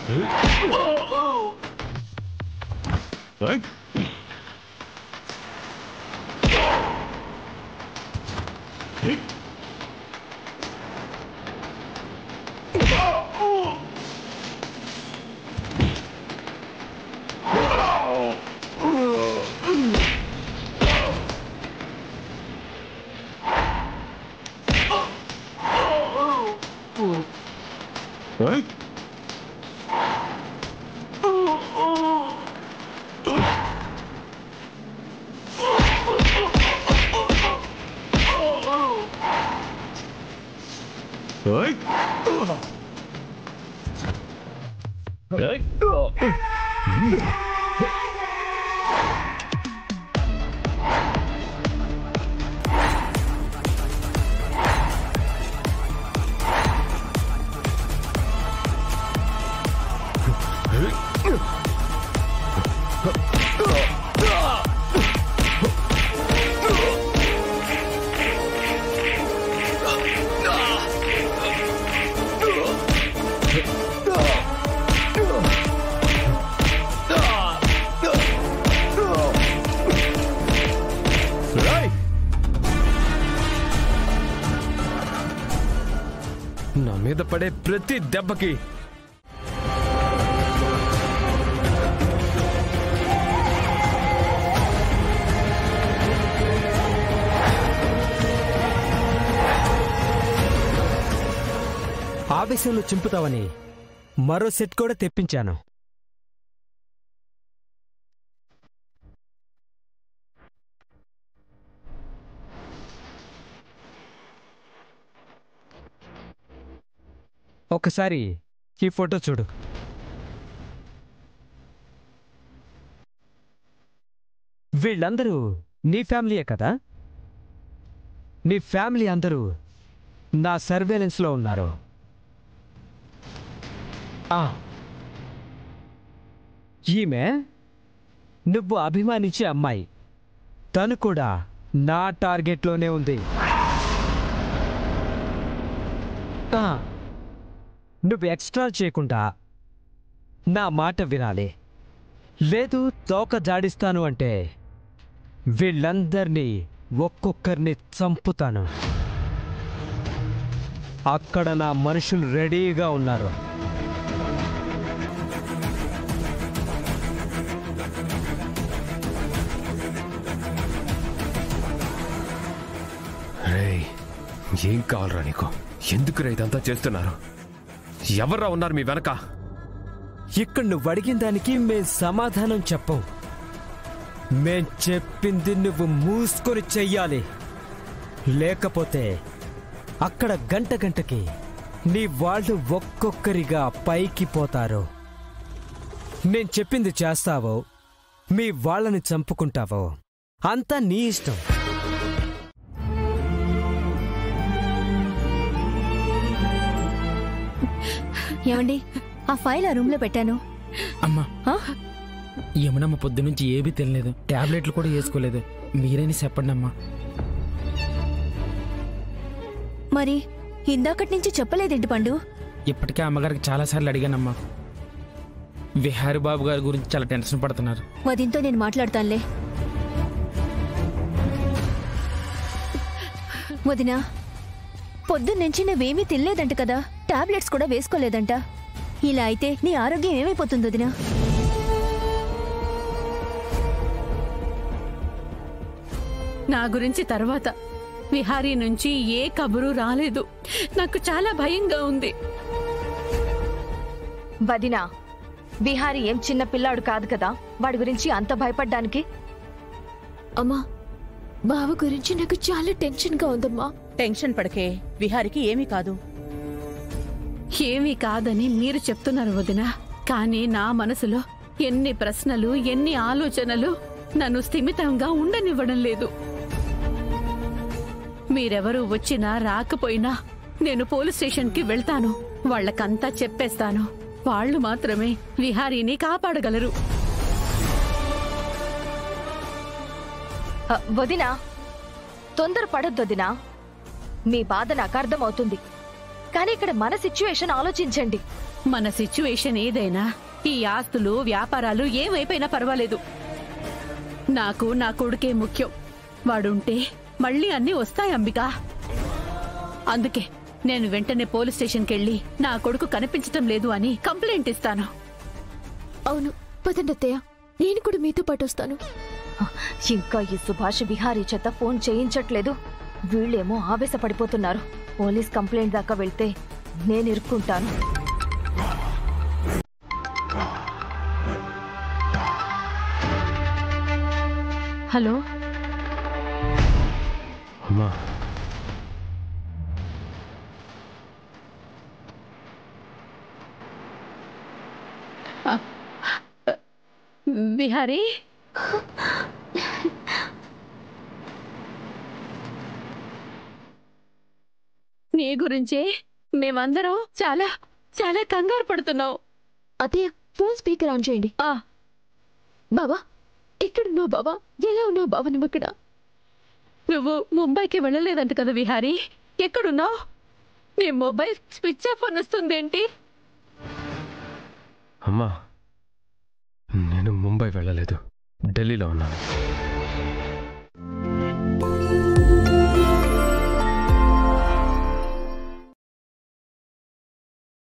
నా మీద పడే ప్రతి దెబ్బకి ఆవేశంలో చింపుతావని మరో సెట్ కూడా తెప్పించాను. ఒకసారి ఈ ఫోటో చూడు. వీళ్ళందరూ నీ ఫ్యామిలీయే కదా? నీ ఫ్యామిలీ అందరూ నా సర్వేలెన్స్లో ఉన్నారు. ఈమె నువ్వు అభిమానించే అమ్మాయి. తను కూడా నా టార్గెట్లోనే ఉంది. నువ్వు ఎక్స్ట్రా చేయకుండా నా మాట వినాలి. లేదు తోక జాడిస్తాను అంటే వీళ్ళందరినీ ఒక్కొక్కరిని చంపుతాను. అక్కడ నా మనుషులు రెడీగా ఉన్నారు. ఏం కావాలరా నీకు? ఎందుకురా ఇదంతా చేస్తున్నారు? ఎవర్రా ఉన్నారు మీ వెనక? ఇక్కడ నువ్వు అడిగిన దానికి మేం సమాధానం చెప్పం. మేం చెప్పింది నువ్వు మూసుకొని చెయ్యాలి. లేకపోతే అక్కడ గంట గంటకి నీ వాళ్ళు ఒక్కొక్కరిగా పైకి పోతారు. నేను చెప్పింది చేస్తావో మీ వాళ్ళని చంపుకుంటావో అంతా నీ ఇష్టం. ఏమండి, ఆ ఫైల్ ఆ రూమ్ లో పెట్టాను. అమ్మా, యమునమ్మ పొద్దు నుంచి ఏమీ తినలేదు, టాబ్లెట్లు కూడా వేసుకోలేదు. మీరేని చెప్పండి అమ్మా. మరి ఇందాకటి నుంచి చెప్పలేదేంటి పండు? ఇప్పటికే అమ్మగారికి చాలాసార్లు అడిగానమ్మా. విహారీ బాబు గారి గురించి చాలా టెన్షన్ పడుతున్నారు. వదినతో నేను మాట్లాడతానులే. వదినా, పొద్దున్నుంచి నువ్వేమీ తినలేదంట కదా, టాబ్లెట్స్ కూడా వేసుకోలేదంట. ఇలా అయితే నీ ఆరోగ్యం ఏమైపోతుంది వదినా? నా గురించి తర్వాత విహారీ నుంచి ఏ కబురు రాలేదు. నాకు చాలా భయంగా ఉంది. వదినా, విహారీ ఏం చిన్న పిల్లాడు కాదు కదా, వాడి గురించి అంత భయపడ్డానికి. అమ్మా, బావ గురించి నాకు చాలా టెన్షన్ గా ఉందమ్మా. టెన్షన్ పడకే, విహారికి ఏమీ కాదు. ఏమీ కాదని మీరు చెప్తున్నారు వదినా, కానీ నా మనసులో ఎన్ని ప్రశ్నలు, ఎన్ని ఆలోచనలు నన్ను స్థిమితంగా ఉండనివ్వడం లేదు. మీరెవరూ వచ్చినా రాకపోయినా నేను పోలీస్ స్టేషన్కి వెళ్తాను. వాళ్లకంతా చెప్పేస్తాను. వాళ్ళు మాత్రమే విహారీని కాపాడగలరు. వదినా, తొందర పడొద్దొదినా. మీ బాధ నాకు అర్థమవుతుంది, కానీ ఇక్కడ మన సిచ్యువేషన్ ఆలోచించండి. మన సిచ్యువేషన్ ఏదైనా ఈ ఆస్తులు వ్యాపారాలు ఏమైపోయినా పర్వాలేదు, నాకు నా కొడుకే ముఖ్యం. వాడుంటే మళ్ళీ అన్నీ వస్తాయి అంబిక. అందుకే నేను వెంటనే పోలీస్ స్టేషన్కి వెళ్ళి నా కొడుకు కనిపించటం లేదు అని కంప్లైంట్ ఇస్తాను. అవును, పదండత్తయ్య, నేను కూడా మీతో పాటు వస్తాను. ఇంకా ఈ సుభాష్ విహారీ చేత ఫోన్ చేయించట్లేదు. వీళ్ళేమో ఆవేశపడిపోతున్నారు. పోలీస్ కంప్లైంట్ దాకా వెళ్తే నేను ఇరుక్కుంటాను. హలో, అమ్మా, విహారీ, నీ గురించి మేమందరం చాలా చాలా కంగారు పడుతున్నాం. అత్తయ్య, ఫోన్ స్పీకర్ ఆన్ చేయండి. బాబా, ఎక్కడున్నావు బాబా? ఎలా ఉన్నావు బాబా నువ్వు ఇక్కడ? నువ్వు ముంబైకి వెళ్ళలేదంట కదా విహారీ, ఎక్కడున్నావు? నీ మొబైల్ స్విచ్ ఆఫ్ అని వస్తుందేంటి? అమ్మా, నేను ముంబై వెళ్ళలేదు, ఢిల్లీలో ఉన్నాను.